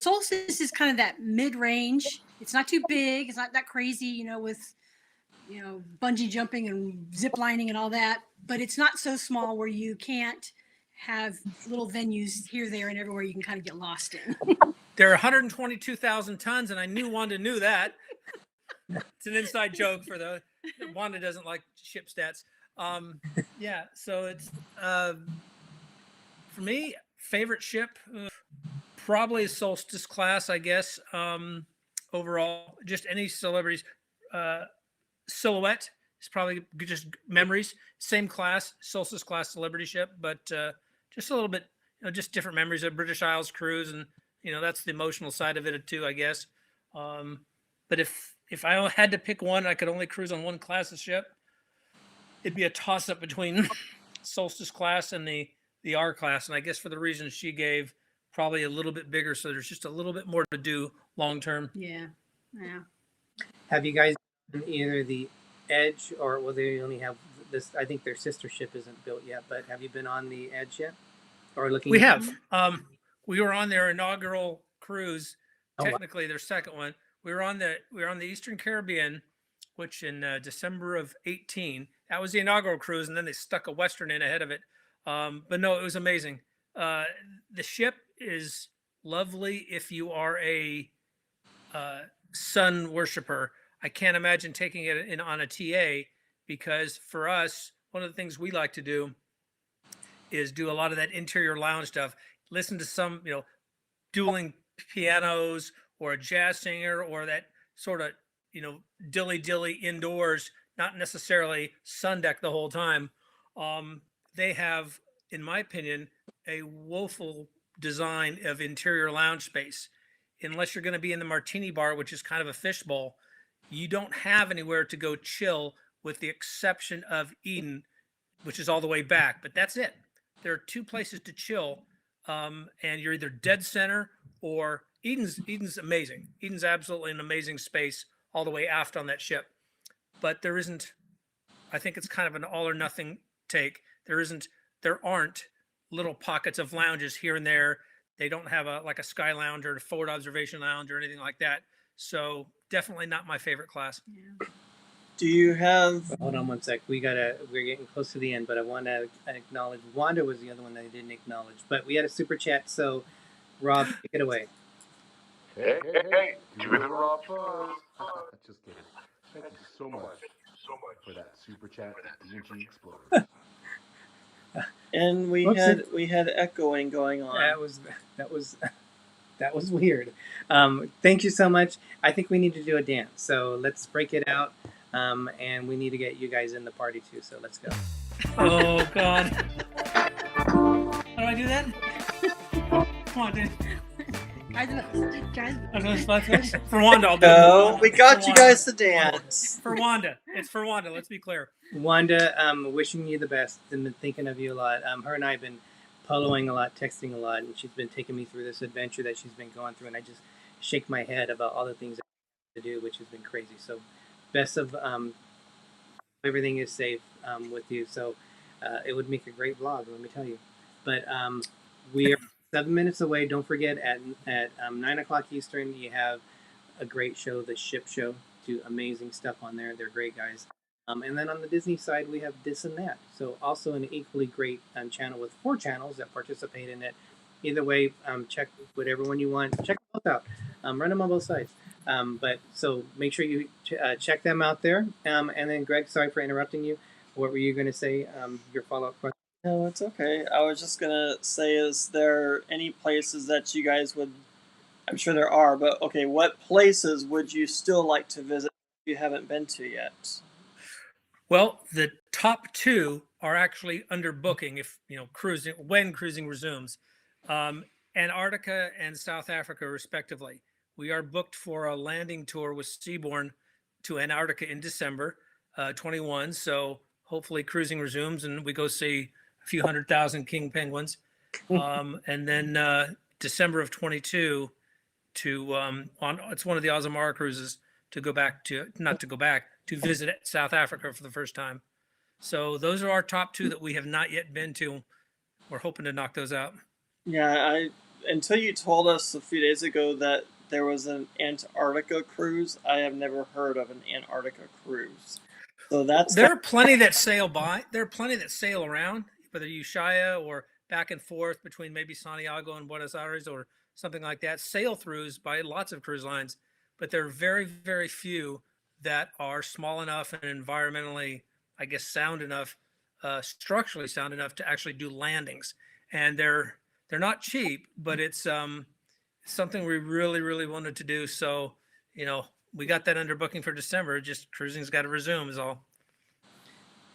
Solstice is kind of that mid-range. It's not too big. It's not that crazy, with bungee jumping and zip lining and all that. But it's not so small where you can't have little venues here, there, and everywhere you can kind of get lost in. There are 122,000 tons, and I knew Wanda knew that. It's an inside joke for Wanda doesn't like ship stats. Yeah, so it's for me, favorite ship, probably Solstice class, I guess. Overall, just any celebrities. Silhouette is probably just memories. Same class, Solstice class celebrity ship, but just a little bit, just different memories of British Isles cruise, and that's the emotional side of it too, I guess. But if I had to pick one, I could only cruise on one class of ship. It'd be a toss up between Solstice class and the R class, and I guess for the reasons she gave, probably a little bit bigger, so there's just a little bit more to do long term. Yeah. Have you guys done either the Edge or they only have this? I think their sister ship isn't built yet, but have you been on the Edge yet? Or looking? We have. We were on their inaugural cruise. Oh, wow. Technically, their second one. We were on the Eastern Caribbean, which in December of 2018. That was the inaugural cruise, and then they stuck a Western in ahead of it. But no, it was amazing. The ship is lovely if you are a sun worshiper. I can't imagine taking it on a TA, because for us, one of the things we like to do is do a lot of that interior lounge stuff. Listen to some, dueling pianos or a jazz singer or that sort of, dilly indoors, not necessarily sun deck the whole time. They have, in my opinion, a woeful design of interior lounge space. Unless you're going to be in the martini bar, which is kind of a fishbowl, you don't have anywhere to go chill with the exception of Eden, which is all the way back. But that's it. There are 2 places to chill, and you're either dead center or Eden's amazing. Eden's absolutely an amazing space all the way aft on that ship. But there isn't, I think it's kind of an all or nothing take. There aren't little pockets of lounges here and there. They don't have like a sky lounge or a forward observation lounge or anything like that. So definitely not my favorite class. Yeah. Do you have? Hold on one sec. We're getting close to the end, but I want to acknowledge Wanda was the other one that I didn't acknowledge. But we had a super chat, so Rob, take it away. Hey, to the RobFuz. Just kidding. Thank you so much for that super chat at D&G Explorers. And we had echoing going on. That was weird. Thank you so much. I think we need to do a dance. So let's break it out. And we need to get you guys in the party too. So let's go. Oh God! How do I do that? Come on, dude. Guys, For Wanda, I'll do it. No, we got For you Wanda. guys to dance. For Wanda. It's for Wanda. Let's be clear. Wanda, wishing you the best and been thinking of you a lot. Her and I have been poloing a lot, texting a lot, and she's been taking me through this adventure that she's been going through, and I just shake my head about all the things I have to do, which has been crazy. So best of everything is safe with you. So it would make a great vlog, let me tell you. But we are 7 minutes away. Don't forget at 9 o'clock Eastern, you have a great show, the Ship Show. Do amazing stuff on there. They're great guys. And then on the Disney side, we have This and That. So also an equally great channel with 4 channels that participate in it. Either way, check whatever one you want. Check them both out. Run them on both sides. But so make sure you check them out there. And then Greg, sorry for interrupting you. What were you going to say? Your follow-up question? No, it's okay. I was just gonna say, is there any places that you guys would? I'm sure there are, but okay, what places would you still like to visit if you haven't been to yet? Well, the top 2 are actually under booking if when cruising resumes. Antarctica and South Africa, respectively. We are booked for a landing tour with Seabourn to Antarctica in December 21. So hopefully cruising resumes and we go see a few 100,000 king penguins. And then December of 22 it's one of the Azamara cruises to visit South Africa for the first time. So those are our top 2 that we have not yet been to. We're hoping to knock those out. Yeah, until you told us a few days ago that there was an Antarctica cruise, I have never heard of an Antarctica cruise. So there are plenty that sail by. There are plenty that sail around, whether Ushuaia or back and forth between maybe Santiago and Buenos Aires or something like that. Sail throughs by lots of cruise lines, but there are very, very few that are small enough and environmentally, I guess, sound enough, structurally sound enough to actually do landings. And they're not cheap, but it's something we really, really wanted to do. So, we got that under booking for December. Just cruising's got to resume is all.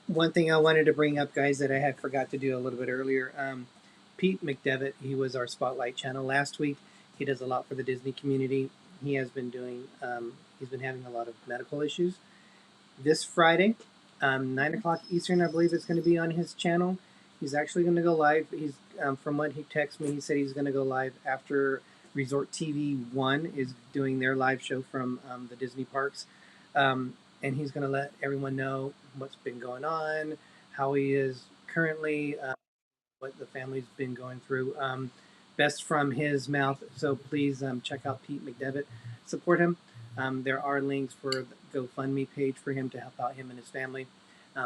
One thing I wanted to bring up, guys, that I had forgot to do a little bit earlier. Pete McDevitt, he was our Spotlight channel last week. He does a lot for the Disney community. He has been doing, he's been having a lot of medical issues. This Friday, 9 o'clock Eastern, I believe it's going to be on his channel. He's actually going to go live. He's from what he texted me, he said he's going to go live after Resort TV 1 is doing their live show from the Disney parks. And he's going to let everyone know what's been going on, how he is currently, what the family's been going through. Best from his mouth. So please check out Pete McDevitt. Support him. There are links for the GoFundMe page for him to help out him and his family. I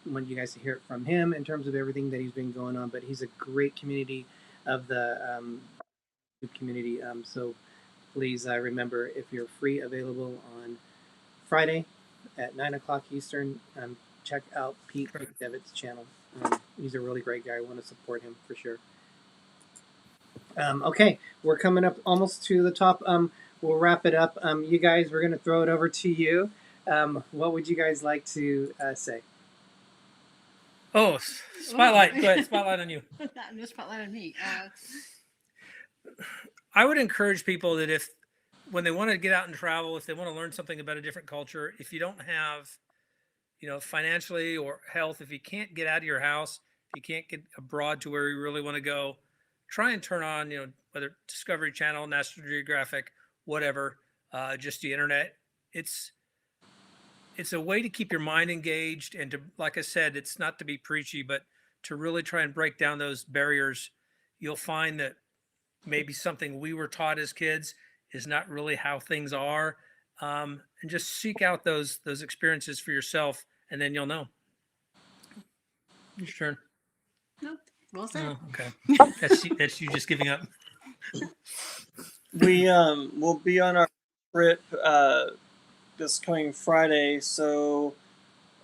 want you guys to hear it from him in terms of everything that he's been going on. But he's a great community of the community. So please remember, if you're free, available on Friday at 9 o'clock Eastern, check out Pete McDevitt's channel. He's a really great guy. I want to support him for sure. Okay, we're coming up almost to the top. We'll wrap it up. You guys, we're going to throw it over to you. What would you guys like to say? Oh, spotlight. Go ahead, spotlight on you. No spotlight on me. I would encourage people that when they want to get out and travel, if they want to learn something about a different culture, if you don't have, financially or health, if you can't get out of your house, if you can't get abroad to where you really want to go, try and turn on, whether Discovery Channel, National Geographic, whatever, just the internet. It's a way to keep your mind engaged and to, like I said, it's not to be preachy, but to really try and break down those barriers. You'll find that maybe something we were taught as kids is not really how things are. And just seek out those experiences for yourself, and then you'll know. Your turn. Nope. Well said. Oh, okay. That's you just giving up. We will be on our trip this coming Friday, so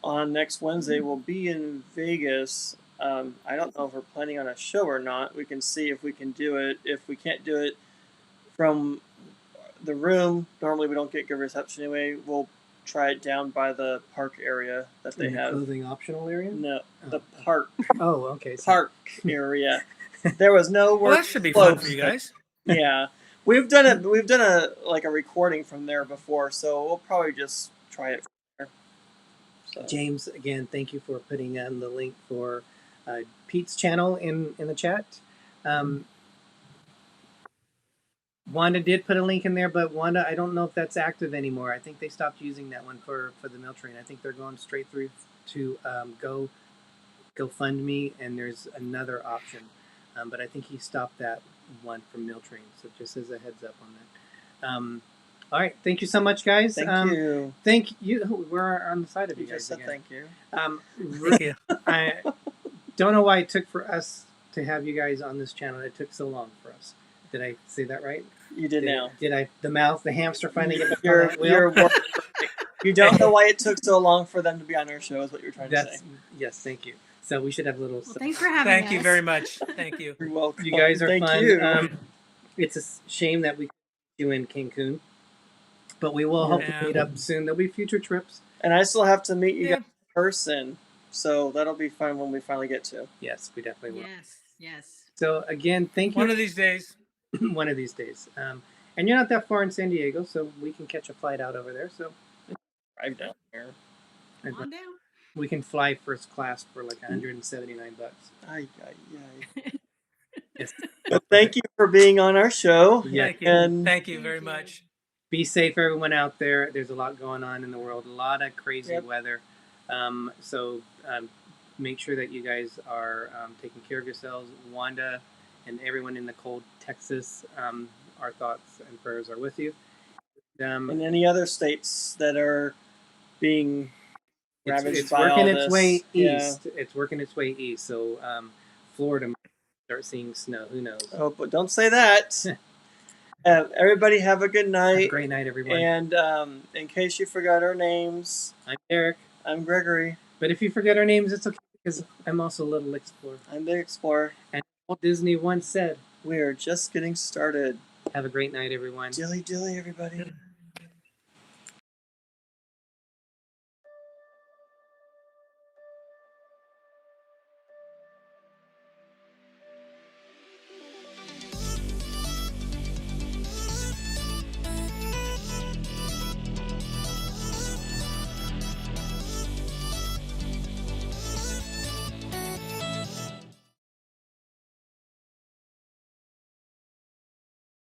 on next Wednesday we'll be in Vegas. I don't know if we're planning on a show or not. We can see if we can do it. If we can't do it from the room, normally we don't get good reception anyway. We'll try it down by the park area that they have. Clothing optional area? No, the park. Oh, okay. Park area. There was no word. Well, that should be fun for you guys. Yeah, we've done it. We've done a recording from there before, so we'll probably just try it from there. So. James, again, thank you for putting on the link for Pete's channel in the chat. Wanda did put a link in there, but Wanda, I don't know if that's active anymore. I think they stopped using that one for the mail train. I think they're going straight through to GoFundMe, and there's another option. But I think he stopped that one from mail train. So just as a heads up on that. All right, thank you so much, guys. Thank you. Thank you. We're on the side of you guys just said again. thank you. Thank you. I don't know why it took for us to have you guys on this channel. It took so long for us. Did I say that right? You did now. Did I? The hamster finally get back on You're that wheel? You don't know why it took so long for them to be on our show, is what you're trying to say. Yes, thank you. So we should have a little. Well, thanks for having Thank us. you very much. Thank you. You're welcome. You guys are Thank fun. You. It's a shame that we couldn't do in Cancun, but we will hope to meet up soon. There'll be future trips. And I still have to meet you guys in person, so that'll be fun when we finally get to. Yes, we definitely will. Yes. So again, thank you. One of these days. One of these days. And you're not that far in San Diego, so we can catch a flight out over there. So drive down there. Come on down. We can fly first class for like $179. Aye. Yes. But thank you for being on our show. Yeah. Thank you. And Thank you very much. Be safe, everyone out there. There's a lot going on in the world, a lot of crazy weather. So make sure that you guys are taking care of yourselves. Wanda and everyone in the cold Texas, our thoughts and prayers are with you. in any other states that are being ravaged it's by working all its this. way Yeah. east. It's working its way east. So Florida might start seeing snow. Who knows? Oh, but don't say that. Everybody have a good night. Have a great night, everyone. And in case you forgot our names, I'm Derick. I'm Gregory. But if you forget our names, it's okay because I'm also a little explorer. I'm the Explorer. And Walt Disney once said, "We are just getting started." Have a great night, everyone. Dilly dilly, everybody.